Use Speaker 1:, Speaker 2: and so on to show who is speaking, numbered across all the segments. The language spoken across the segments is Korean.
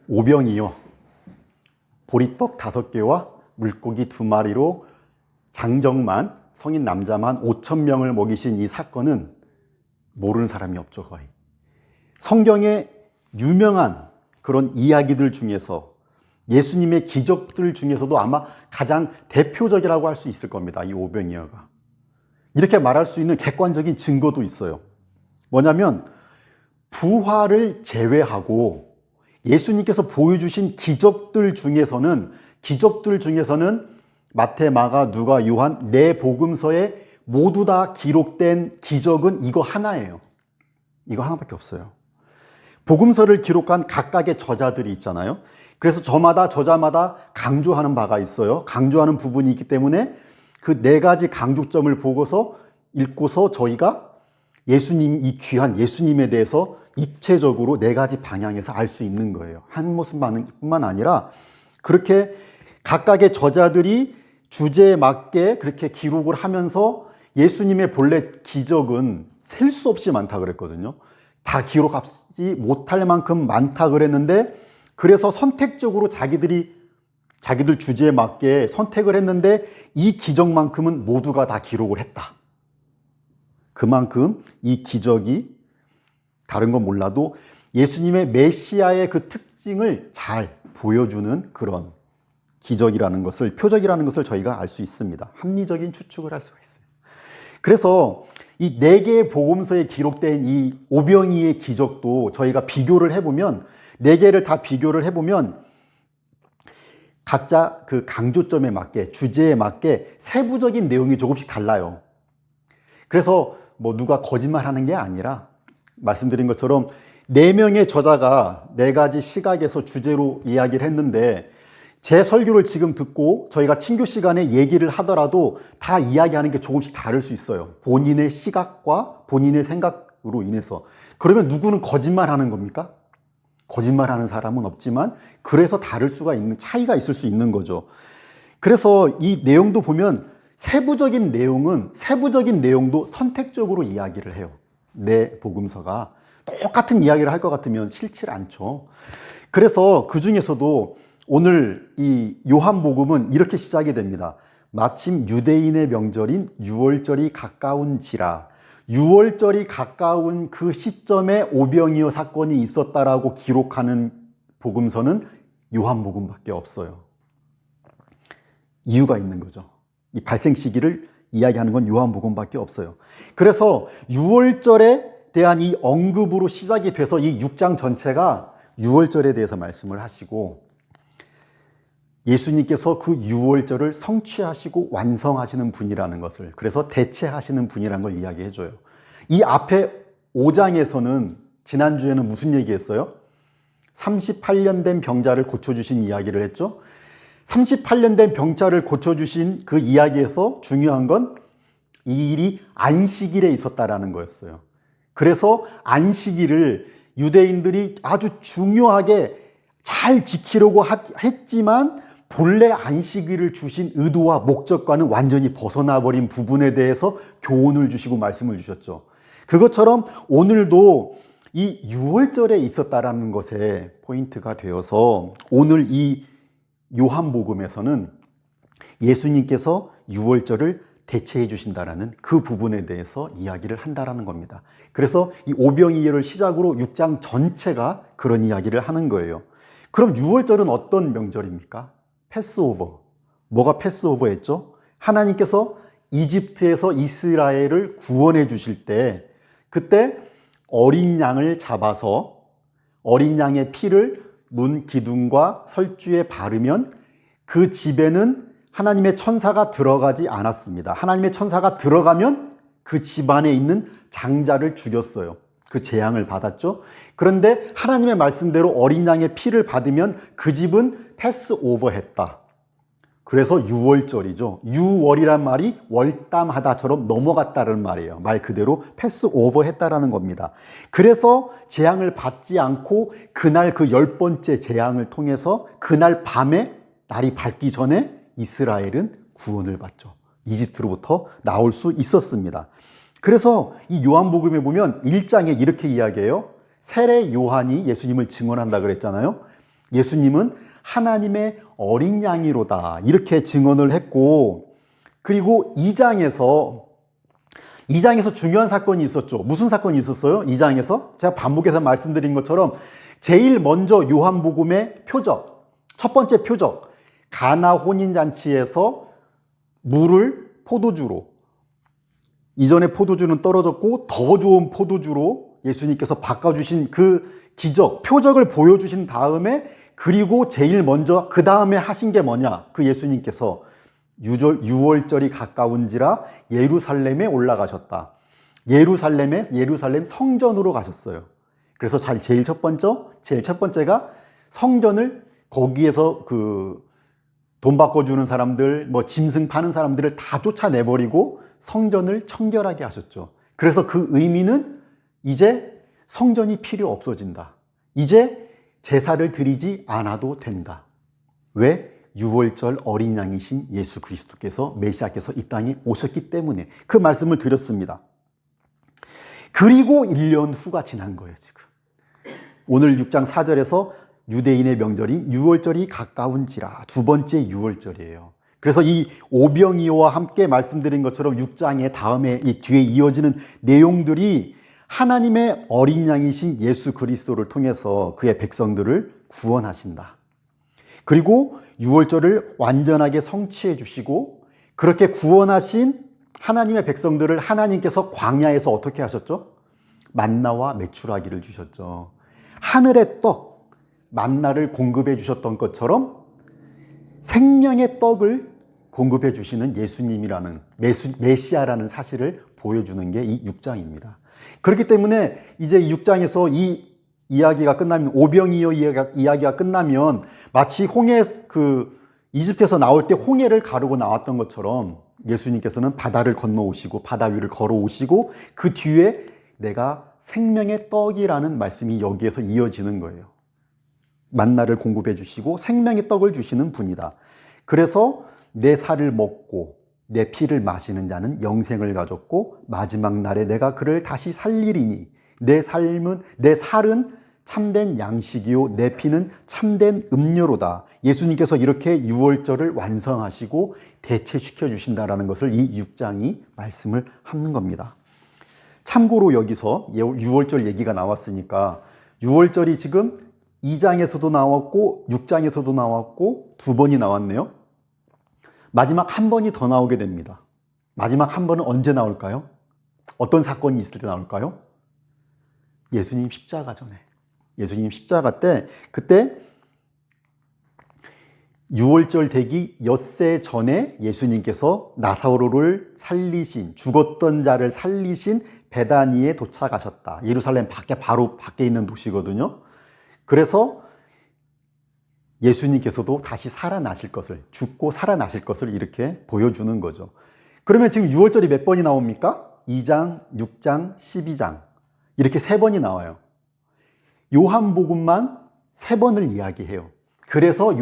Speaker 1: 오병이어 보리떡 5개와 물고기 2마리로 장정만 성인 남자만 5,000명을 먹이신 이 사건은 모르는 사람이 없죠. 거의 성경의 유명한 그런 이야기들 중에서 예수님의 기적들 중에서도 아마 가장 대표적이라고 할 수 있을 겁니다. 이 오병이어가. 이렇게 말할 수 있는 객관적인 증거도 있어요. 뭐냐면 부활을 제외하고 예수님께서 보여주신 기적들 중에서는 마태, 마가, 누가, 요한 네 복음서에 모두 다 기록된 기적은 이거 하나예요. 이거 하나밖에 없어요. 복음서를 기록한 각각의 저자들이 있잖아요. 그래서 저자마다 강조하는 바가 있어요. 강조하는 부분이 있기 때문에 그 4가지 강조점을 보고서 읽고서 저희가 이 귀한 예수님에 대해서 입체적으로 4가지 방향에서 알 수 있는 거예요. 한 모습뿐만 아니라 그렇게 각각의 저자들이 주제에 맞게 그렇게 기록을 하면서 예수님의 본래 기적은 셀 수 없이 많다 그랬거든요. 다 기록하지 못할 만큼 많다 그랬는데, 그래서 선택적으로 자기들 주제에 맞게 선택을 했는데 이 기적만큼은 모두가 다 기록을 했다. 그만큼 이 기적이 다른 건 몰라도 예수님의 메시아의 그 특징을 잘 보여주는 그런 기적이라는 것을, 표적이라는 것을 저희가 알 수 있습니다. 합리적인 추측을 할 수가 있어요. 그래서 이 4개의 복음서에 기록된 이 오병이의 기적도 저희가 비교를 해보면, 4개를 다 비교를 해보면 각자 그 강조점에 맞게, 주제에 맞게 세부적인 내용이 조금씩 달라요. 그래서 뭐 누가 거짓말하는 게 아니라 말씀드린 것처럼 4명의 저자가 4가지 시각에서 주제로 이야기를 했는데, 제 설교를 지금 듣고 저희가 친교 시간에 얘기를 하더라도 다 이야기하는 게 조금씩 다를 수 있어요. 본인의 시각과 본인의 생각으로 인해서. 그러면 누구는 거짓말하는 겁니까? 거짓말하는 사람은 없지만 그래서 다를 수가 있는, 차이가 있을 수 있는 거죠. 그래서 이 내용도 보면 세부적인 내용도 선택적으로 이야기를 해요. 내 복음서가 똑같은 이야기를 할 것 같으면 싫지 않죠. 그래서 그 중에서도 오늘 이 요한복음은 이렇게 시작이 됩니다. 마침 유대인의 명절인 유월절이 가까운지라. 유월절이 가까운 그 시점에 오병이어 사건이 있었다라고 기록하는 복음서는 요한복음밖에 없어요. 이유가 있는 거죠. 이 발생 시기를 이야기하는 건 요한복음밖에 없어요. 그래서 유월절에 대한 이 언급으로 시작이 돼서 이 6장 전체가 유월절에 대해서 말씀을 하시고, 예수님께서 그 유월절을 성취하시고 완성하시는 분이라는 것을, 그래서 대체하시는 분이라는 걸 이야기해줘요. 이 앞에 5장에서는 지난주에는 무슨 얘기했어요? 38년 된 병자를 고쳐주신 이야기를 했죠. 38년 된 병자를 고쳐주신 그 이야기에서 중요한 건 이 일이 안식일에 있었다라는 거였어요. 그래서 안식일을 유대인들이 아주 중요하게 잘 지키려고 했지만 본래 안식일을 주신 의도와 목적과는 완전히 벗어나 버린 부분에 대해서 교훈을 주시고 말씀을 주셨죠. 그것처럼 오늘도 이 유월절에 있었다라는 것에 포인트가 되어서 오늘 이 요한복음에서는 예수님께서 유월절을 대체해 주신다라는 그 부분에 대해서 이야기를 한다라는 겁니다. 그래서 이 오병이어를 시작으로 6장 전체가 그런 이야기를 하는 거예요. 그럼 유월절은 어떤 명절입니까? 패스오버. 뭐가 패스오버였죠? 하나님께서 이집트에서 이스라엘을 구원해 주실 때, 그때 어린 양을 잡아서 어린 양의 피를 문 기둥과 설주에 바르면 그 집에는 하나님의 천사가 들어가지 않았습니다. 하나님의 천사가 들어가면 그 집안에 있는 장자를 죽였어요. 그 재앙을 받았죠. 그런데 하나님의 말씀대로 어린 양의 피를 받으면 그 집은 패스오버 했다. 그래서 유월절이죠. 유월이란 말이 월담하다처럼 넘어갔다는 말이에요. 말 그대로 패스오버 했다라는 겁니다. 그래서 재앙을 받지 않고 그날 그 10번째 재앙을 통해서 그날 밤에 날이 밝기 전에 이스라엘은 구원을 받죠. 이집트로부터 나올 수 있었습니다. 그래서 이 요한복음에 보면 1장에 이렇게 이야기해요. 세례 요한이 예수님을 증언한다 그랬잖아요. 예수님은 하나님의 어린 양이로다. 이렇게 증언을 했고, 그리고 2장에서 중요한 사건이 있었죠. 무슨 사건이 있었어요? 2장에서 제가 반복해서 말씀드린 것처럼 제일 먼저 요한복음의 표적, 첫 번째 표적, 가나 혼인잔치에서 물을 포도주로, 이전에 포도주는 떨어졌고 더 좋은 포도주로 예수님께서 바꿔주신 그 기적, 표적을 보여주신 다음에, 그리고 제일 먼저 그 다음에 하신 게 뭐냐? 그 예수님께서 유월절이 가까운지라 예루살렘에 올라가셨다. 예루살렘 성전으로 가셨어요. 그래서 제일 첫 번째가 성전을, 거기에서 돈 바꿔주는 사람들, 짐승 파는 사람들을 다 쫓아내버리고 성전을 청결하게 하셨죠. 그래서 그 의미는 이제 성전이 필요 없어진다. 이제 제사를 드리지 않아도 된다. 왜? 유월절 어린 양이신 예수 그리스도께서, 메시아께서 이 땅에 오셨기 때문에 그 말씀을 드렸습니다. 그리고 1년 후가 지난 거예요, 지금. 오늘 6장 4절에서 유대인의 명절인 유월절이 가까운지라, 두 번째 유월절이에요. 그래서 이 오병이어와 함께 말씀드린 것처럼 6장의 다음에 이 뒤에 이어지는 내용들이 하나님의 어린 양이신 예수 그리스도를 통해서 그의 백성들을 구원하신다. 그리고 유월절을 완전하게 성취해 주시고, 그렇게 구원하신 하나님의 백성들을 하나님께서 광야에서 어떻게 하셨죠? 만나와 메추라기를 주셨죠. 하늘의 떡, 만나를 공급해 주셨던 것처럼 생명의 떡을 공급해 주시는 예수님이라는, 메시아라는 사실을 보여주는 게 이 6장입니다. 그렇기 때문에 이제 6장에서 이 이야기가 끝나면, 오병이어 이야기가 끝나면 마치 이집트에서 나올 때 홍해를 가르고 나왔던 것처럼 예수님께서는 바다를 건너오시고 바다 위를 걸어오시고 그 뒤에 내가 생명의 떡이라는 말씀이 여기에서 이어지는 거예요. 만나를 공급해 주시고 생명의 떡을 주시는 분이다. 그래서 내 살을 먹고 내 피를 마시는 자는 영생을 가졌고 마지막 날에 내가 그를 다시 살리리니 내 살은 참된 양식이요 내 피는 참된 음료로다. 예수님께서 이렇게 유월절을 완성하시고 대체시켜 주신다라는 것을 이 6장이 말씀을 하는 겁니다. 참고로 여기서 유월절 얘기가 나왔으니까 유월절이 지금 2장에서도 나왔고 6장에서도 나왔고 두 번이 나왔네요. 마지막 한 번이 더 나오게 됩니다. 마지막 한 번은 언제 나올까요? 어떤 사건이 있을 때 나올까요? 예수님 십자가 전에. 예수님 십자가 때, 그때 유월절 되기 엿새 전에 예수님께서 나사로를 살리신, 죽었던 자를 살리신 베다니에 도착하셨다. 예루살렘 바로 밖에 있는 도시거든요. 그래서 예수님께서도 다시 살아나실 것을, 죽고 살아나실 것을 이렇게 보여주는 거죠. 그러면 지금 유월절이 몇 번이 나옵니까? 2장, 6장, 12장 이렇게 세 번이 나와요. 요한복음만 세 번을 이야기해요. 그래서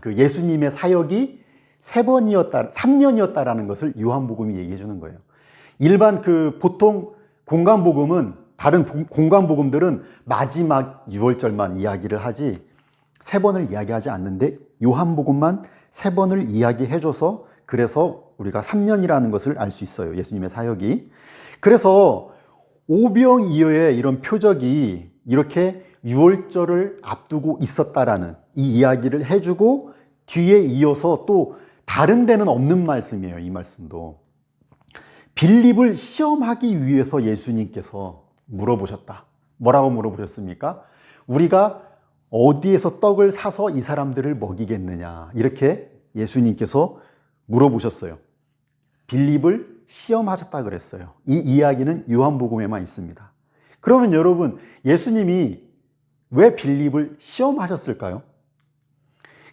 Speaker 1: 예수님의 사역이 3년이었다라는 것을 요한복음이 얘기해 주는 거예요. 일반 보통 공관복음은, 다른 공관복음들은 마지막 유월절만 이야기를 하지 세 번을 이야기하지 않는데 요한복음만 세 번을 이야기해줘서 그래서 우리가 3년이라는 것을 알 수 있어요. 예수님의 사역이. 그래서 오병이어의 이런 표적이 이렇게 유월절을 앞두고 있었다라는 이 이야기를 해주고 뒤에 이어서 또 다른 데는 없는 말씀이에요. 이 말씀도. 빌립을 시험하기 위해서 예수님께서 물어보셨다. 뭐라고 물어보셨습니까? 우리가 어디에서 떡을 사서 이 사람들을 먹이겠느냐. 이렇게 예수님께서 물어보셨어요. 빌립을 시험하셨다 그랬어요. 이 이야기는 요한복음에만 있습니다. 그러면 여러분, 예수님이 왜 빌립을 시험하셨을까요?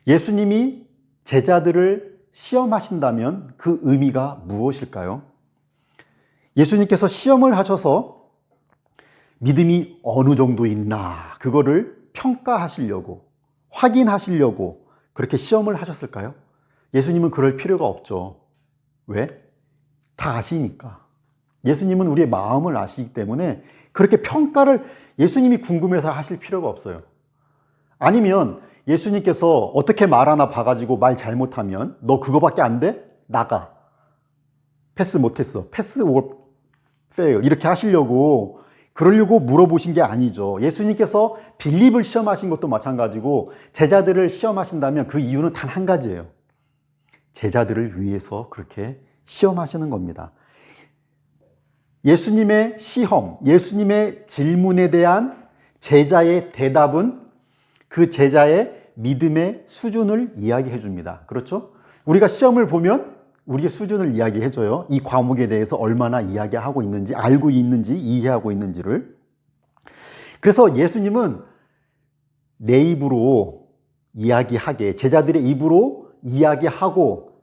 Speaker 1: 예수님이 제자들을 시험하신다면 그 의미가 무엇일까요? 예수님께서 시험을 하셔서 믿음이 어느 정도 있나 그거를 평가하시려고, 확인하시려고 그렇게 시험을 하셨을까요? 예수님은 그럴 필요가 없죠. 왜? 다 아시니까. 예수님은 우리의 마음을 아시기 때문에 그렇게 평가를 예수님이 궁금해서 하실 필요가 없어요. 아니면 예수님께서 어떻게 말 하나 봐가지고 말 잘못하면 너 그거밖에 안 돼? 나가. 패스 못했어. 패스 올 페일 이렇게 하시려고 그러려고 물어보신 게 아니죠. 예수님께서 빌립을 시험하신 것도 마찬가지고 제자들을 시험하신다면 그 이유는 단 한 가지예요. 제자들을 위해서 그렇게 시험하시는 겁니다. 예수님의 시험, 예수님의 질문에 대한 제자의 대답은 그 제자의 믿음의 수준을 이야기해 줍니다. 그렇죠? 우리가 시험을 보면 우리의 수준을 이야기해 줘요. 이 과목에 대해서 얼마나 이야기하고 있는지, 알고 있는지, 이해하고 있는지를. 그래서 예수님은 내 입으로 이야기하게, 제자들의 입으로 이야기하고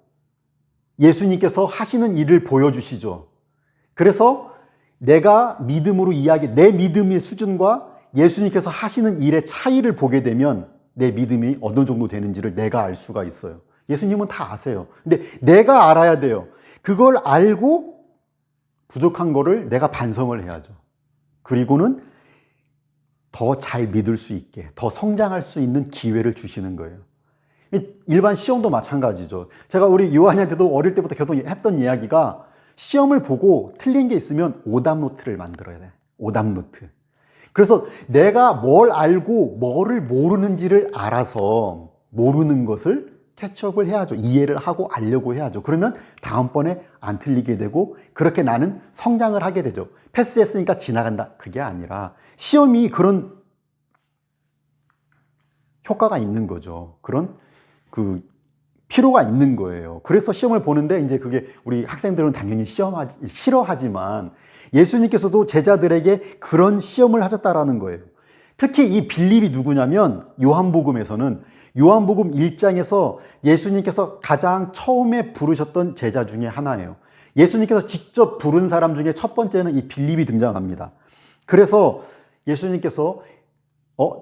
Speaker 1: 예수님께서 하시는 일을 보여주시죠. 그래서 내가 믿음으로 내 믿음의 수준과 예수님께서 하시는 일의 차이를 보게 되면 내 믿음이 어느 정도 되는지를 내가 알 수가 있어요. 예수님은 다 아세요. 근데 내가 알아야 돼요. 그걸 알고 부족한 거를 내가 반성을 해야죠. 그리고는 더 잘 믿을 수 있게, 더 성장할 수 있는 기회를 주시는 거예요. 일반 시험도 마찬가지죠. 제가 우리 요한이한테도 어릴 때부터 계속 했던 이야기가 시험을 보고 틀린 게 있으면 오답 노트를 만들어야 돼. 오답 노트. 그래서 내가 뭘 알고 뭐를 모르는지를 알아서 모르는 것을 캐치업을 해야죠. 이해를 하고 알려고 해야죠. 그러면 다음번에 안 틀리게 되고 그렇게 나는 성장을 하게 되죠. 패스했으니까 지나간다. 그게 아니라 시험이 그런 효과가 있는 거죠. 그런 필요가 있는 거예요. 그래서 시험을 보는데 이제 그게 우리 학생들은 당연히 싫어하지만 예수님께서도 제자들에게 그런 시험을 하셨다라는 거예요. 특히 이 빌립이 누구냐면 요한복음에서는 요한복음 1장에서 예수님께서 가장 처음에 부르셨던 제자 중에 하나예요. 예수님께서 직접 부른 사람 중에 첫 번째는 이 빌립이 등장합니다. 그래서 예수님께서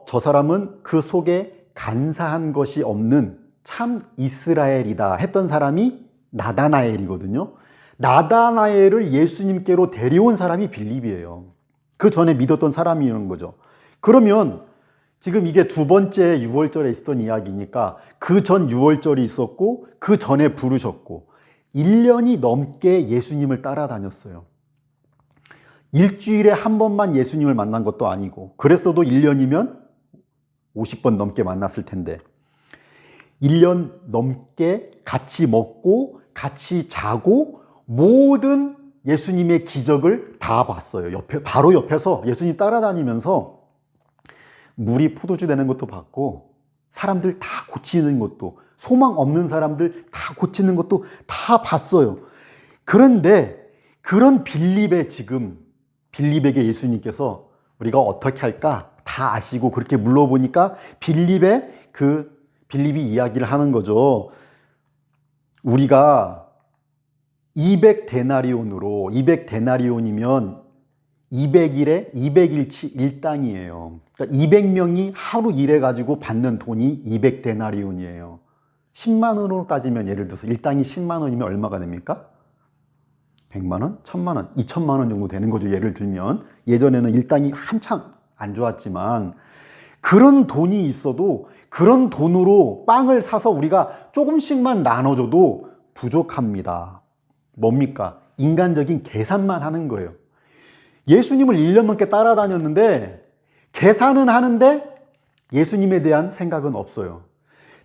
Speaker 1: 저 사람은 그 속에 간사한 것이 없는 참 이스라엘이다 했던 사람이 나다나엘이거든요. 나다나엘을 예수님께로 데려온 사람이 빌립이에요. 그 전에 믿었던 사람이라는 거죠. 그러면 지금 이게 두 번째 유월절에 있었던 이야기니까 그 전 유월절이 있었고 그 전에 부르셨고 1년이 넘게 예수님을 따라다녔어요. 일주일에 한 번만 예수님을 만난 것도 아니고 그랬어도 1년이면 50번 넘게 만났을 텐데 1년 넘게 같이 먹고 같이 자고 모든 예수님의 기적을 다 봤어요. 바로 옆에서 예수님 따라다니면서 물이 포도주 되는 것도 봤고 사람들 다 고치는 것도 소망 없는 사람들 다 고치는 것도 다 봤어요. 그런데 그런 빌립에게 예수님께서 우리가 어떻게 할까 다 아시고 그렇게 물어보니까 빌립이 이야기를 하는 거죠. 우리가 200데나리온이면 200일치 1당이에요. 그러니까 200명이 하루 일해가지고 받는 돈이 200데나리온이에요. 10만 원으로 따지면 예를 들어서 일당이 10만 원이면 얼마가 됩니까? 100만 원? 1000만 원? 2000만 원 정도 되는 거죠. 예를 들면 예전에는 일당이 한참 안 좋았지만 그런 돈이 있어도 그런 돈으로 빵을 사서 우리가 조금씩만 나눠줘도 부족합니다. 뭡니까? 인간적인 계산만 하는 거예요. 예수님을 1년 넘게 따라다녔는데 계산은 하는데 예수님에 대한 생각은 없어요.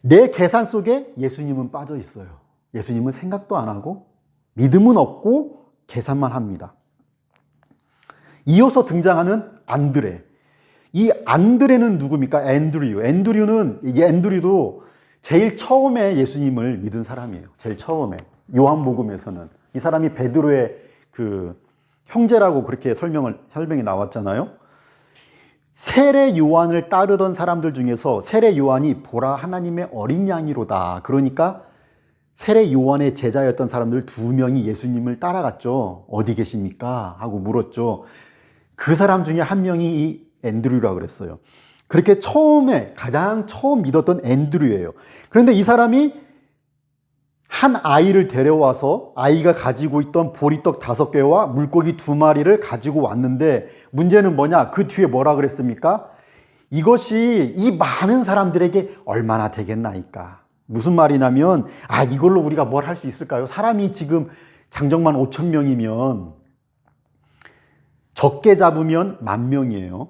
Speaker 1: 내 계산 속에 예수님은 빠져 있어요. 예수님은 생각도 안 하고 믿음은 없고 계산만 합니다. 이어서 등장하는 안드레. 이 안드레는 누굽니까? 앤드류도 제일 처음에 예수님을 믿은 사람이에요. 제일 처음에. 요한복음에서는. 이 사람이 베드로의 형제라고 그렇게 설명이 나왔잖아요. 세례 요한을 따르던 사람들 중에서 세례 요한이 보라 하나님의 어린 양이로다. 그러니까 세례 요한의 제자였던 사람들 2명이 예수님을 따라갔죠. 어디 계십니까? 하고 물었죠. 그 사람 중에 한 명이 이 앤드류라고 그랬어요. 그렇게 가장 처음 믿었던 앤드류예요. 그런데 이 사람이 한 아이를 데려와서 아이가 가지고 있던 보리떡 5개와 물고기 2마리를 가지고 왔는데 문제는 뭐냐? 그 뒤에 뭐라 그랬습니까? 이것이 이 많은 사람들에게 얼마나 되겠나이까. 무슨 말이냐면, 이걸로 우리가 뭘 할 수 있을까요? 사람이 지금 장정만 5천 명이면 적게 잡으면 10,000명이에요.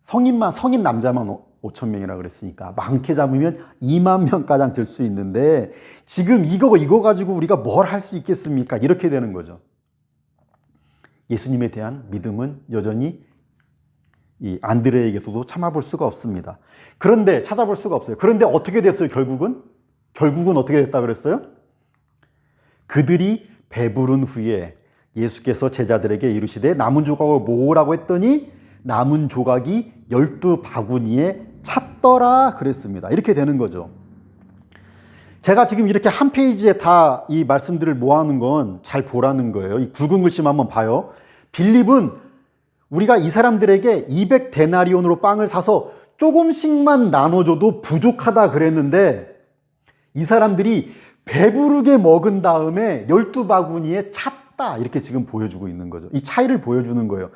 Speaker 1: 성인 남자만 5천 명이라 그랬으니까 많게 잡으면 2만 명가량 될 수 있는데 지금 이거 가지고 우리가 뭘 할 수 있겠습니까? 이렇게 되는 거죠. 예수님에 대한 믿음은 여전히 이 안드레에게서도 찾아볼 수가 없습니다. 그런데 찾아볼 수가 없어요. 그런데 어떻게 됐어요? 결국은 어떻게 됐다 그랬어요? 그들이 배부른 후에 예수께서 제자들에게 이르시되 남은 조각을 모으라고 했더니 남은 조각이 12바구니에 찼더라 그랬습니다. 이렇게 되는 거죠. 제가 지금 이렇게 한 페이지에 다 이 말씀들을 모아놓은 건 잘 보라는 거예요. 이 굵은 글씨만 한번 봐요. 빌립은 우리가 이 사람들에게 200데나리온으로 빵을 사서 조금씩만 나눠줘도 부족하다 그랬는데 이 사람들이 배부르게 먹은 다음에 12바구니에 찼다 이렇게 지금 보여주고 있는 거죠. 이 차이를 보여주는 거예요.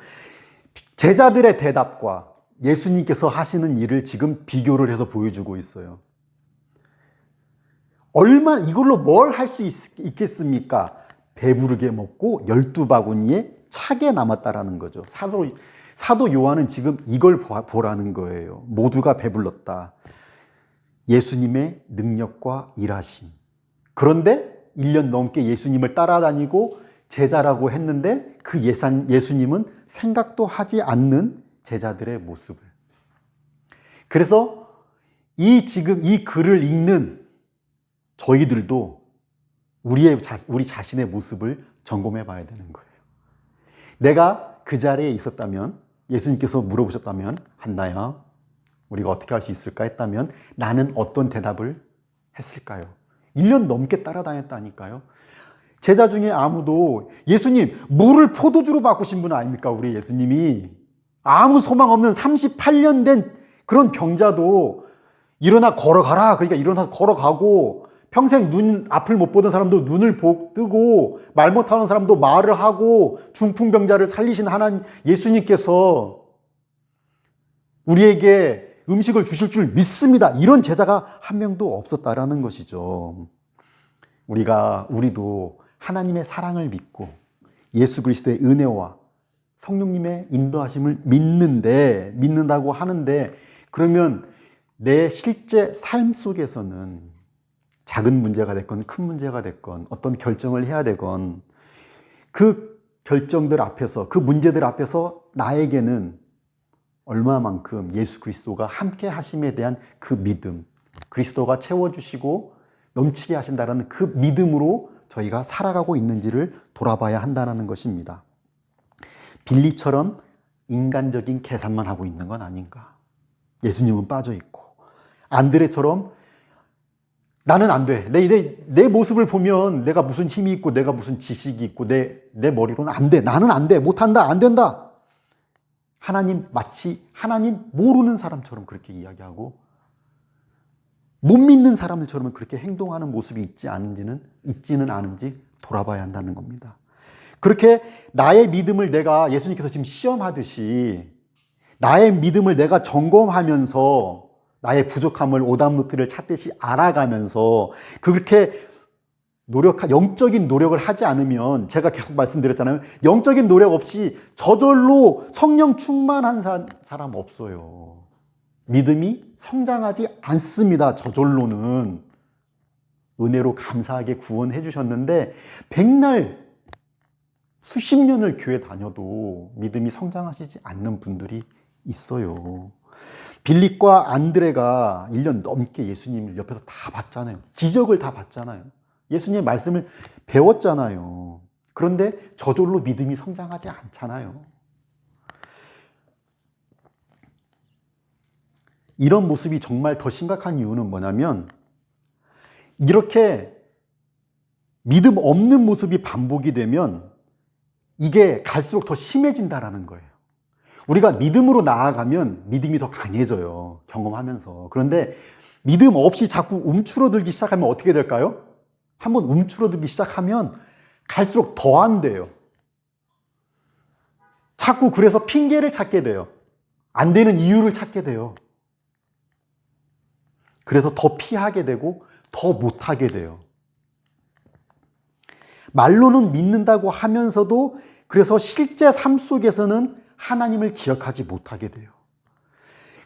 Speaker 1: 제자들의 대답과 예수님께서 하시는 일을 지금 비교를 해서 보여주고 있어요. 이걸로 뭘 할 수 있겠습니까? 배부르게 먹고 12바구니에 차게 남았다라는 거죠. 사도 요한은 지금 이걸 보라는 거예요. 모두가 배불렀다. 예수님의 능력과 일하심. 그런데 1년 넘게 예수님을 따라다니고 제자라고 했는데 그 예수님은 생각도 하지 않는 제자들의 모습을. 그래서 지금 이 글을 읽는 저희들도 우리 자신의 모습을 점검해 봐야 되는 거예요. 내가 그 자리에 있었다면, 예수님께서 물어보셨다면, 한나야, 우리가 어떻게 할 수 있을까 했다면 나는 어떤 대답을 했을까요? 1년 넘게 따라다녔다니까요. 제자 중에 아무도 예수님, 물을 포도주로 바꾸신 분 아닙니까? 우리 예수님이. 아무 소망 없는 38년 된 그런 병자도 일어나 걸어가라. 그러니까 일어나서 걸어가고 평생 눈 앞을 못 보던 사람도 눈을 뜨고 말 못하는 사람도 말을 하고 중풍병자를 살리신 하나님 예수님께서 우리에게 음식을 주실 줄 믿습니다. 이런 제자가 한 명도 없었다라는 것이죠. 우리도 하나님의 사랑을 믿고 예수 그리스도의 은혜와 성령님의 인도하심을 믿는다고 하는데 그러면 내 실제 삶 속에서는 작은 문제가 됐건 큰 문제가 됐건 어떤 결정을 해야 되건 그 결정들 앞에서 그 문제들 앞에서 나에게는 얼마만큼 예수 그리스도가 함께 하심에 대한 그 믿음, 그리스도가 채워주시고 넘치게 하신다는 그 믿음으로 저희가 살아가고 있는지를 돌아봐야 한다는 것입니다. 빌립처럼 인간적인 계산만 하고 있는 건 아닌가. 예수님은 빠져있고 안드레처럼 나는 안 돼. 내 모습을 보면 내가 무슨 힘이 있고 내가 무슨 지식이 있고 내 머리로는 안 돼. 나는 안 돼. 못한다. 안 된다. 마치 하나님 모르는 사람처럼 그렇게 이야기하고 못 믿는 사람들처럼 그렇게 행동하는 모습이 있지는 않은지 돌아봐야 한다는 겁니다. 그렇게 나의 믿음을 내가 예수님께서 지금 시험하듯이 나의 믿음을 내가 점검하면서 나의 부족함을 오답노트를 찾듯이 알아가면서 그렇게 영적인 노력을 하지 않으면 제가 계속 말씀드렸잖아요. 영적인 노력 없이 저절로 성령 충만한 사람 없어요. 믿음이 성장하지 않습니다. 저절로는. 은혜로 감사하게 구원해 주셨는데 백날 수십 년을 교회 다녀도 믿음이 성장하시지 않는 분들이 있어요. 빌립과 안드레가 1년 넘게 예수님을 옆에서 다 봤잖아요. 기적을 다 봤잖아요. 예수님의 말씀을 배웠잖아요. 그런데 저절로 믿음이 성장하지 않잖아요. 이런 모습이 정말 더 심각한 이유는 뭐냐면 이렇게 믿음 없는 모습이 반복이 되면 이게 갈수록 더 심해진다라는 거예요. 우리가 믿음으로 나아가면 믿음이 더 강해져요. 경험하면서. 그런데 믿음 없이 자꾸 움츠러들기 시작하면 어떻게 될까요? 한번 움츠러들기 시작하면 갈수록 더 안 돼요. 자꾸 그래서 핑계를 찾게 돼요. 안 되는 이유를 찾게 돼요. 그래서 더 피하게 되고 더 못하게 돼요. 말로는 믿는다고 하면서도 그래서 실제 삶 속에서는 하나님을 기억하지 못하게 돼요.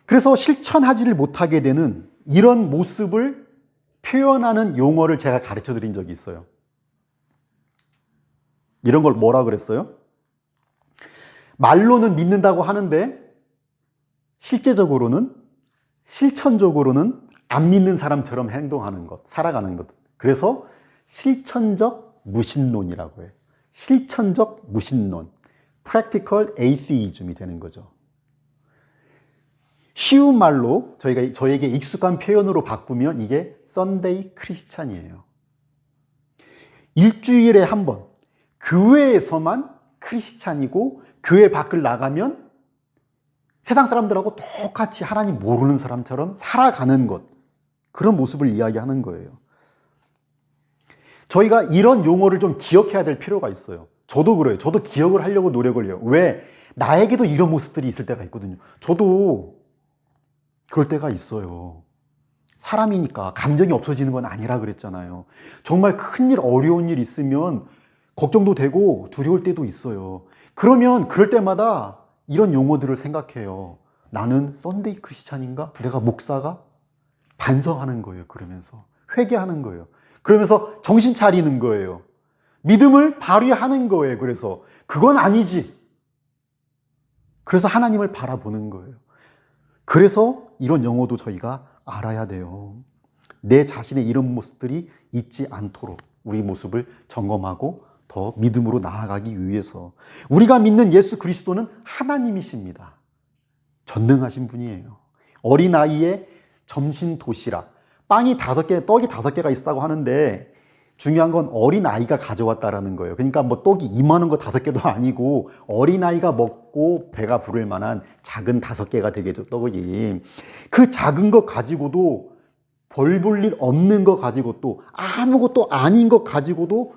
Speaker 1: 그래서 실천하지를 못하게 되는 이런 모습을 표현하는 용어를 제가 가르쳐 드린 적이 있어요. 이런 걸 뭐라 그랬어요? 말로는 믿는다고 하는데 실제적으로는, 실천적으로는 안 믿는 사람처럼 행동하는 것, 살아가는 것. 그래서 실천적 무신론이라고 해요. 실천적 무신론. Practical Atheism이 되는 거죠. 쉬운 말로 저에게 익숙한 표현으로 바꾸면 이게 썬데이 크리스찬이에요. 일주일에 한 번 교회에서만 크리스찬이고 교회 밖을 나가면 세상 사람들하고 똑같이 하나님 모르는 사람처럼 살아가는 것, 그런 모습을 이야기하는 거예요. 저희가 이런 용어를 좀 기억해야 될 필요가 있어요. 저도 그래요. 저도 기억을 하려고 노력을 해요. 왜? 나에게도 이런 모습들이 있을 때가 있거든요. 저도 그럴 때가 있어요. 사람이니까 감정이 없어지는 건 아니라 그랬잖아요. 정말 큰일, 어려운 일 있으면 걱정도 되고 두려울 때도 있어요. 그러면 그럴 때마다 이런 용어들을 생각해요. 나는 썬데이 크리스찬인가? 내가 목사가? 반성하는 거예요. 그러면서 회개하는 거예요. 그러면서 정신 차리는 거예요. 믿음을 발휘하는 거예요. 그래서 그건 아니지. 그래서 하나님을 바라보는 거예요. 그래서 이런 용어도 저희가 알아야 돼요. 내 자신의 이런 모습들이 있지 않도록 우리 모습을 점검하고 더 믿음으로 나아가기 위해서. 우리가 믿는 예수 그리스도는 하나님이십니다. 전능하신 분이에요. 어린아이의 점심 도시락, 빵이 5개, 떡이 5개가 있었다고 하는데 중요한 건 어린아이가 가져왔다라는 거예요. 그러니까 뭐 떡이 이만한 거 5개도 아니고 어린아이가 먹고 배가 부를 만한 작은 5개가 되겠죠, 떡이. 그 작은 거 가지고도 벌 볼 일 없는 거 가지고 또 아무것도 아닌 것 가지고도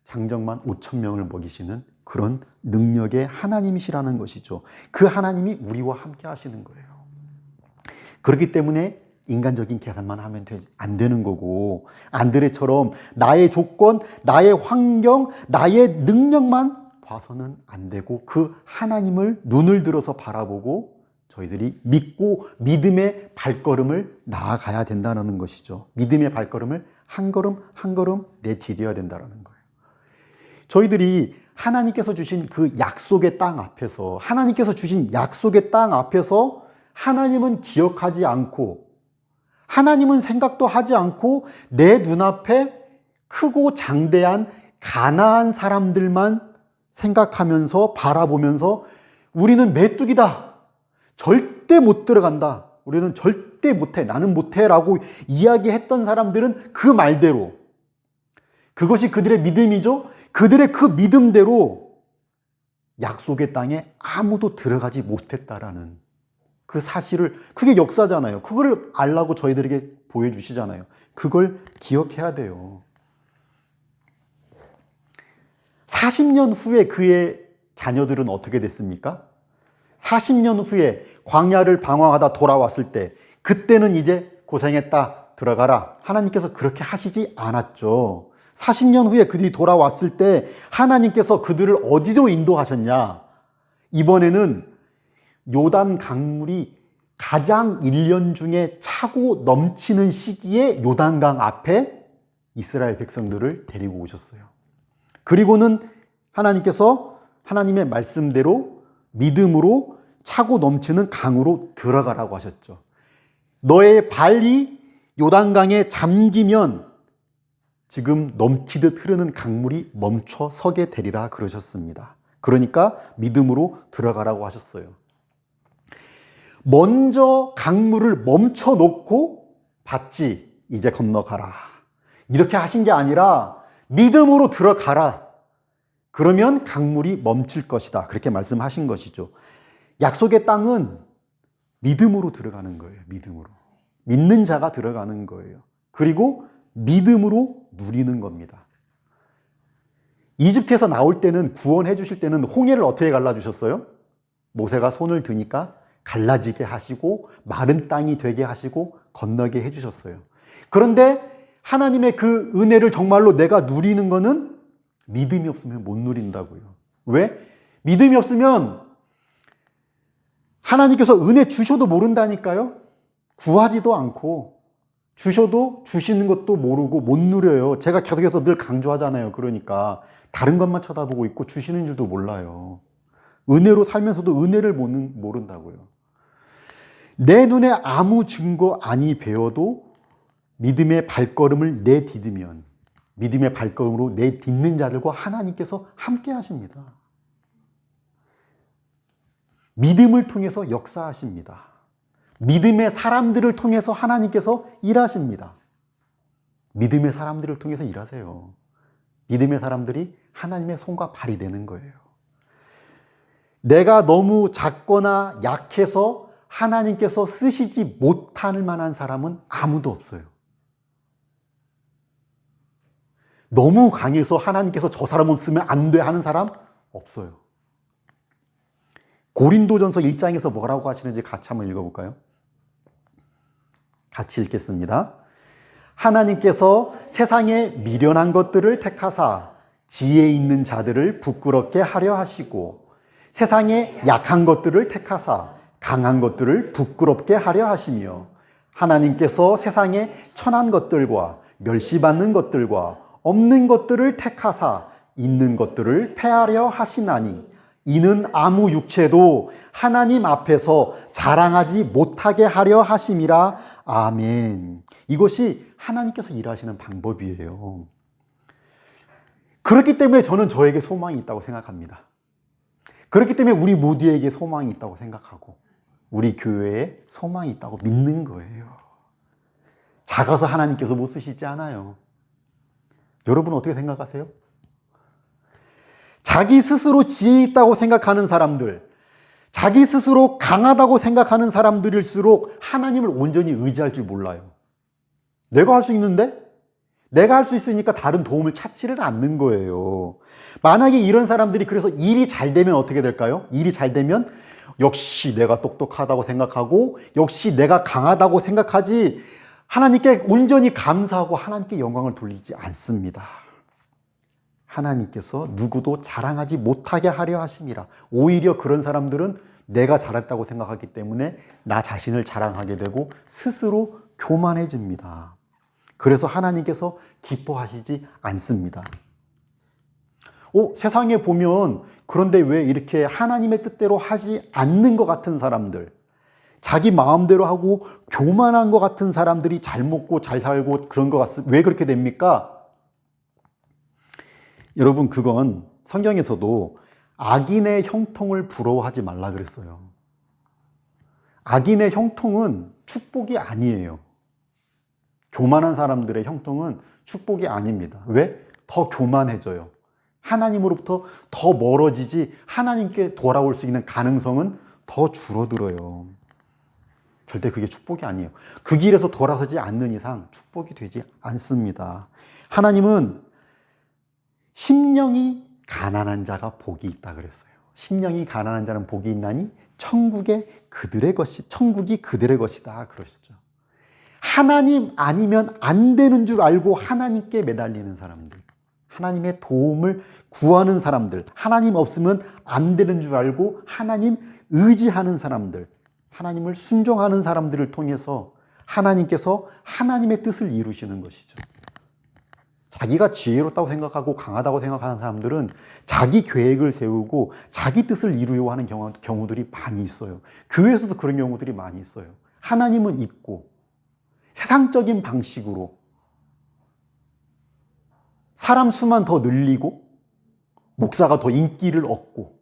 Speaker 1: 장정만 5,000명을 먹이시는 그런 능력의 하나님이시라는 것이죠. 그 하나님이 우리와 함께 하시는 거예요. 그렇기 때문에 인간적인 계산만 하면 안 되는 거고, 안드레처럼 나의 조건, 나의 환경, 나의 능력만 봐서는 안 되고 그 하나님을 눈을 들어서 바라보고 저희들이 믿고 믿음의 발걸음을 나아가야 된다는 것이죠. 믿음의 발걸음을 한 걸음 한 걸음 내디뎌야 된다는 거예요. 저희들이 하나님께서 주신 그 약속의 땅 앞에서, 하나님께서 주신 약속의 땅 앞에서 하나님은 기억하지 않고, 하나님은 생각도 하지 않고 내 눈앞에 크고 장대한 가나안 사람들만 생각하면서 바라보면서 우리는 메뚜기다, 절대 못 들어간다, 우리는 절대 못해, 나는 못해 라고 이야기했던 사람들은 그 말대로, 그것이 그들의 믿음이죠. 그들의 그 믿음대로 약속의 땅에 아무도 들어가지 못했다라는 그 사실을, 그게 역사잖아요. 그걸 알라고 저희들에게 보여주시잖아요. 그걸 기억해야 돼요. 40년 후에 그의 자녀들은 어떻게 됐습니까? 40년 후에 광야를 방황하다 돌아왔을 때, 그때는 이제 고생했다, 들어가라, 하나님께서 그렇게 하시지 않았죠. 40년 후에 그들이 돌아왔을 때 하나님께서 그들을 어디로 인도하셨냐? 이번에는 요단 강물이 가장 1년 중에 차고 넘치는 시기에 요단강 앞에 이스라엘 백성들을 데리고 오셨어요. 그리고는 하나님께서 하나님의 말씀대로 믿음으로 차고 넘치는 강으로 들어가라고 하셨죠. 너의 발이 요단강에 잠기면 지금 넘치듯 흐르는 강물이 멈춰 서게 되리라 그러셨습니다. 그러니까 믿음으로 들어가라고 하셨어요. 먼저 강물을 멈춰 놓고 봤지, 이제 건너가라, 이렇게 하신 게 아니라 믿음으로 들어가라, 그러면 강물이 멈출 것이다, 그렇게 말씀하신 것이죠. 약속의 땅은 믿음으로 들어가는 거예요. 믿음으로. 믿는 자가 들어가는 거예요. 그리고 믿음으로 누리는 겁니다. 이집트에서 나올 때는, 구원해 주실 때는 홍해를 어떻게 갈라주셨어요? 모세가 손을 드니까 갈라지게 하시고 마른 땅이 되게 하시고 건너게 해주셨어요. 그런데 하나님의 그 은혜를 정말로 내가 누리는 거는 믿음이 없으면 못 누린다고요. 왜? 믿음이 없으면 하나님께서 은혜 주셔도 모른다니까요. 구하지도 않고 주셔도 주시는 것도 모르고 못 누려요. 제가 계속해서 늘 강조하잖아요. 그러니까 다른 것만 쳐다보고 있고 주시는 줄도 몰라요. 은혜로 살면서도 은혜를 모른다고요. 내 눈에 아무 증거 아니 배워도 믿음의 발걸음을 내디디면 믿음의 발걸음으로 내딛는 자들과 하나님께서 함께 하십니다. 믿음을 통해서 역사하십니다. 믿음의 사람들을 통해서 하나님께서 일하십니다. 믿음의 사람들을 통해서 일하세요. 믿음의 사람들이 하나님의 손과 발이 되는 거예요. 내가 너무 작거나 약해서 하나님께서 쓰시지 못할 만한 사람은 아무도 없어요. 너무 강해서 하나님께서 저 사람은 쓰면 안 돼 하는 사람 없어요. 고린도전서 1장에서 뭐라고 하시는지 같이 한번 읽어볼까요? 같이 읽겠습니다. 하나님께서 세상에 미련한 것들을 택하사 지혜 있는 자들을 부끄럽게 하려 하시고 세상에 약한 것들을 택하사 강한 것들을 부끄럽게 하려 하시며 하나님께서 세상에 천한 것들과 멸시받는 것들과 없는 것들을 택하사 있는 것들을 패하려 하시나니 이는 아무 육체도 하나님 앞에서 자랑하지 못하게 하려 하심이라. 아멘. 이것이 하나님께서 일하시는 방법이에요. 그렇기 때문에 저는 저에게 소망이 있다고 생각합니다. 그렇기 때문에 우리 모두에게 소망이 있다고 생각하고 우리 교회에 소망이 있다고 믿는 거예요. 작아서 하나님께서 못 쓰시지 않아요. 여러분 어떻게 생각하세요? 자기 스스로 지혜 있다고 생각하는 사람들, 자기 스스로 강하다고 생각하는 사람들일수록 하나님을 온전히 의지할 줄 몰라요. 내가 할 수 있는데? 내가 할 수 있으니까 다른 도움을 찾지를 않는 거예요. 만약에 이런 사람들이 그래서 일이 잘 되면 어떻게 될까요? 일이 잘 되면 역시 내가 똑똑하다고 생각하고 역시 내가 강하다고 생각하지 하나님께 온전히 감사하고 하나님께 영광을 돌리지 않습니다. 하나님께서 누구도 자랑하지 못하게 하려 하심이라. 오히려 그런 사람들은 내가 잘했다고 생각하기 때문에 나 자신을 자랑하게 되고 스스로 교만해집니다. 그래서 하나님께서 기뻐하시지 않습니다. 세상에 보면 그런데 왜 이렇게 하나님의 뜻대로 하지 않는 것 같은 사람들, 자기 마음대로 하고 교만한 것 같은 사람들이 잘 먹고 잘 살고 그런 것 같습니다. 왜 그렇게 됩니까? 여러분 그건 성경에서도 악인의 형통을 부러워하지 말라 그랬어요. 악인의 형통은 축복이 아니에요. 교만한 사람들의 형통은 축복이 아닙니다. 왜? 더 교만해져요. 하나님으로부터 더 멀어지지 하나님께 돌아올 수 있는 가능성은 더 줄어들어요. 절대 그게 축복이 아니에요. 그 길에서 돌아서지 않는 이상 축복이 되지 않습니다. 하나님은 심령이 가난한 자가 복이 있다 그랬어요. 심령이 가난한 자는 복이 있나니 천국이 그들의 것이다 그러셨죠. 하나님 아니면 안 되는 줄 알고 하나님께 매달리는 사람들, 하나님의 도움을 구하는 사람들, 하나님 없으면 안 되는 줄 알고 하나님 의지하는 사람들, 하나님을 순종하는 사람들을 통해서 하나님께서 하나님의 뜻을 이루시는 것이죠. 자기가 지혜롭다고 생각하고 강하다고 생각하는 사람들은 자기 계획을 세우고 자기 뜻을 이루려고 하는 경우들이 많이 있어요. 교회에서도 그런 경우들이 많이 있어요. 하나님은 있고 세상적인 방식으로 사람 수만 더 늘리고 목사가 더 인기를 얻고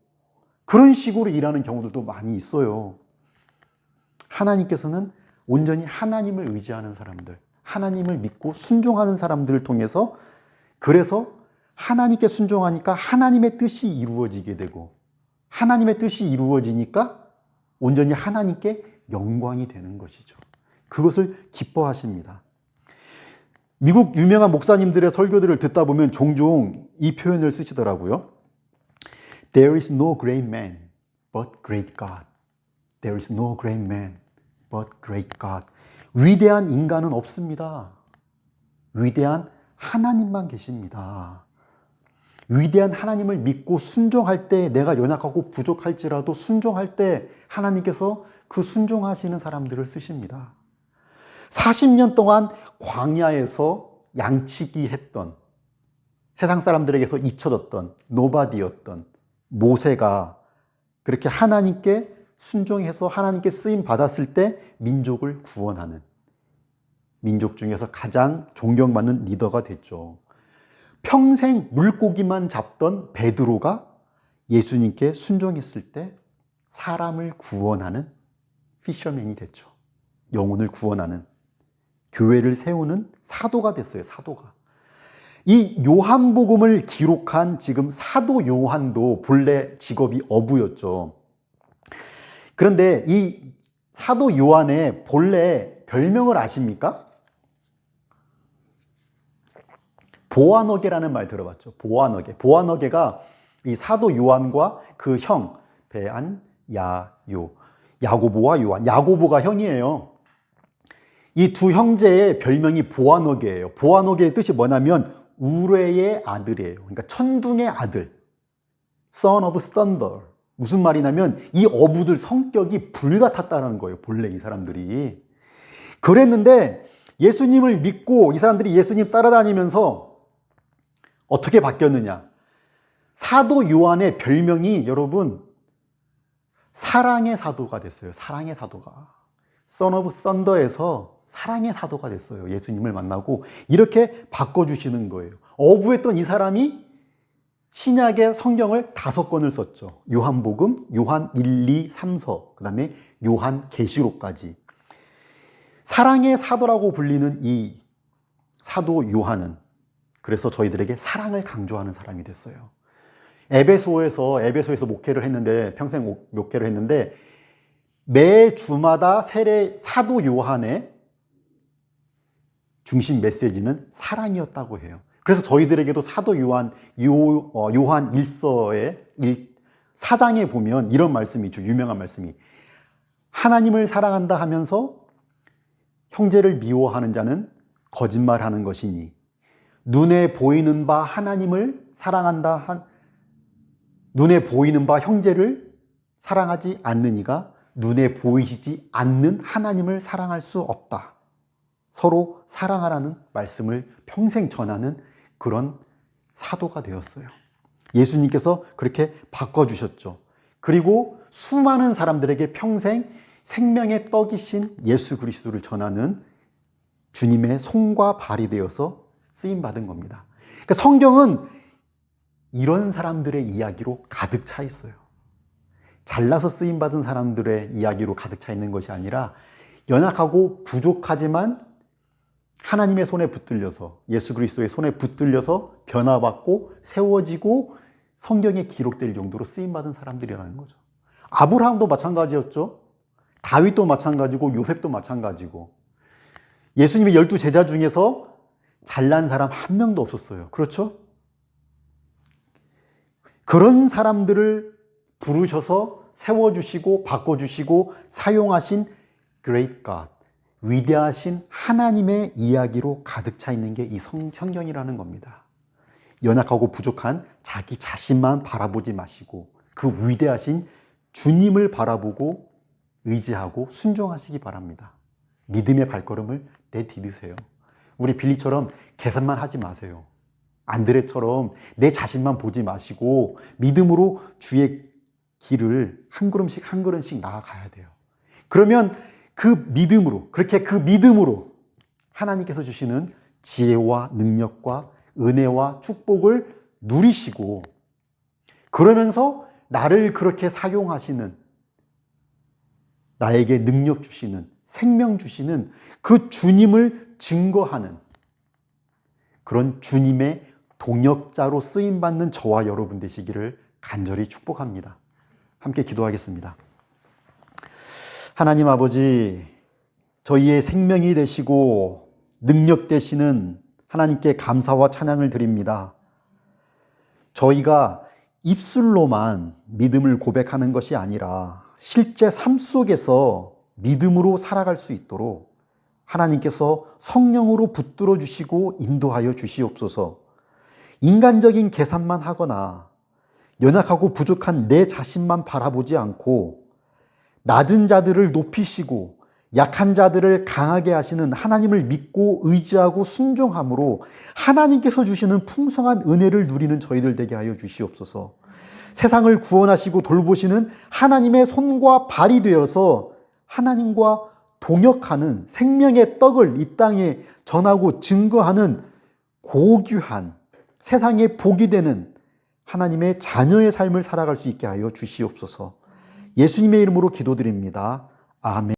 Speaker 1: 그런 식으로 일하는 경우들도 많이 있어요. 하나님께서는 온전히 하나님을 의지하는 사람들, 하나님을 믿고 순종하는 사람들을 통해서 그래서 하나님께 순종하니까 하나님의 뜻이 이루어지게 되고 하나님의 뜻이 이루어지니까 온전히 하나님께 영광이 되는 것이죠. 그것을 기뻐하십니다. 미국 유명한 목사님들의 설교들을 듣다 보면 종종 이 표현을 쓰시더라고요. There is no great man but great God. There is no great man but great God. 위대한 인간은 없습니다. 위대한 하나님만 계십니다. 위대한 하나님을 믿고 순종할 때 내가 연약하고 부족할지라도 순종할 때 하나님께서 그 순종하시는 사람들을 쓰십니다. 40년 동안 광야에서 양치기 했던, 세상 사람들에게서 잊혀졌던 노바디였던 모세가 그렇게 하나님께 순종해서 하나님께 쓰임 받았을 때 민족을 구원하는, 민족 중에서 가장 존경받는 리더가 됐죠. 평생 물고기만 잡던 베드로가 예수님께 순종했을 때 사람을 구원하는 피셔맨이 됐죠. 영혼을 구원하는, 교회를 세우는 사도가 됐어요. 사도가. 이 요한복음을 기록한 지금 사도 요한도 본래 직업이 어부였죠. 그런데 이 사도 요한의 본래 별명을 아십니까? 보아너게라는 말 들어봤죠. 보아너게. 보아너게가 이 사도 요한과 그 형 베안, 야요, 야고보와 요한. 야고보가 형이에요. 이 두 형제의 별명이 보아너게예요. 보아너게의 뜻이 뭐냐면 우레의 아들이에요. 그러니까 천둥의 아들. Son of thunder. 무슨 말이냐면 이 어부들 성격이 불같았다는 거예요. 본래 이 사람들이. 그랬는데 예수님을 믿고 이 사람들이 예수님 따라다니면서 어떻게 바뀌었느냐? 사도 요한의 별명이 여러분 사랑의 사도가 됐어요. 사랑의 사도가. Son of Thunder에서 사랑의 사도가 됐어요. 예수님을 만나고 이렇게 바꿔주시는 거예요. 어부했던 이 사람이 신약의 성경을 5권을 썼죠. 요한복음, 요한 1, 2, 3서, 그 다음에 요한 계시록까지. 사랑의 사도라고 불리는 이 사도 요한은 그래서 저희들에게 사랑을 강조하는 사람이 됐어요. 에베소에서 목회를 했는데, 평생 목회를 했는데, 매 주마다 세례 사도 요한의 중심 메시지는 사랑이었다고 해요. 그래서 저희들에게도 사도 요한 1서의 4장에 보면 이런 말씀이 있죠. 유명한 말씀이. 하나님을 사랑한다 하면서 형제를 미워하는 자는 거짓말하는 것이니 눈에 보이는 바 하나님을 사랑한다 눈에 보이는 바 형제를 사랑하지 않는 이가 눈에 보이지 않는 하나님을 사랑할 수 없다. 서로 사랑하라는 말씀을 평생 전하는 그런 사도가 되었어요. 예수님께서 그렇게 바꿔주셨죠. 그리고 수많은 사람들에게 평생 생명의 떡이신 예수 그리스도를 전하는 주님의 손과 발이 되어서 쓰임받은 겁니다. 그러니까 성경은 이런 사람들의 이야기로 가득 차 있어요. 잘나서 쓰임받은 사람들의 이야기로 가득 차 있는 것이 아니라 연약하고 부족하지만 하나님의 손에 붙들려서 예수 그리스도의 손에 붙들려서 변화받고 세워지고 성경에 기록될 정도로 쓰임받은 사람들이라는 거죠. 아브라함도 마찬가지였죠. 다윗도 마찬가지고 요셉도 마찬가지고 예수님의 12제자 중에서 잘난 사람 한 명도 없었어요. 그렇죠? 그런 사람들을 부르셔서 세워주시고 바꿔주시고 사용하신 Great God, 위대하신 하나님의 이야기로 가득 차 있는 게 이 성경이라는 겁니다. 연약하고 부족한 자기 자신만 바라보지 마시고 그 위대하신 주님을 바라보고 의지하고 순종하시기 바랍니다. 믿음의 발걸음을 내디디세요. 우리 빌리처럼 계산만 하지 마세요. 안드레처럼 내 자신만 보지 마시고 믿음으로 주의 길을 한 걸음씩 한 걸음씩 나아가야 돼요. 그러면 그 믿음으로 하나님께서 주시는 지혜와 능력과 은혜와 축복을 누리시고 그러면서 나를 그렇게 사용하시는 나에게 능력 주시는 생명 주시는 그 주님을 증거하는 그런 주님의 동역자로 쓰임받는 저와 여러분 되시기를 간절히 축복합니다. 함께 기도하겠습니다. 하나님 아버지, 저희의 생명이 되시고 능력 되시는 하나님께 감사와 찬양을 드립니다. 저희가 입술로만 믿음을 고백하는 것이 아니라 실제 삶 속에서 믿음으로 살아갈 수 있도록 하나님께서 성령으로 붙들어 주시고 인도하여 주시옵소서. 인간적인 계산만 하거나 연약하고 부족한 내 자신만 바라보지 않고 낮은 자들을 높이시고 약한 자들을 강하게 하시는 하나님을 믿고 의지하고 순종함으로 하나님께서 주시는 풍성한 은혜를 누리는 저희들 되게 하여 주시옵소서. 세상을 구원하시고 돌보시는 하나님의 손과 발이 되어서 하나님과 동역하는 생명의 떡을 이 땅에 전하고 증거하는 고귀한 세상에 복이 되는 하나님의 자녀의 삶을 살아갈 수 있게 하여 주시옵소서. 예수님의 이름으로 기도드립니다. 아멘.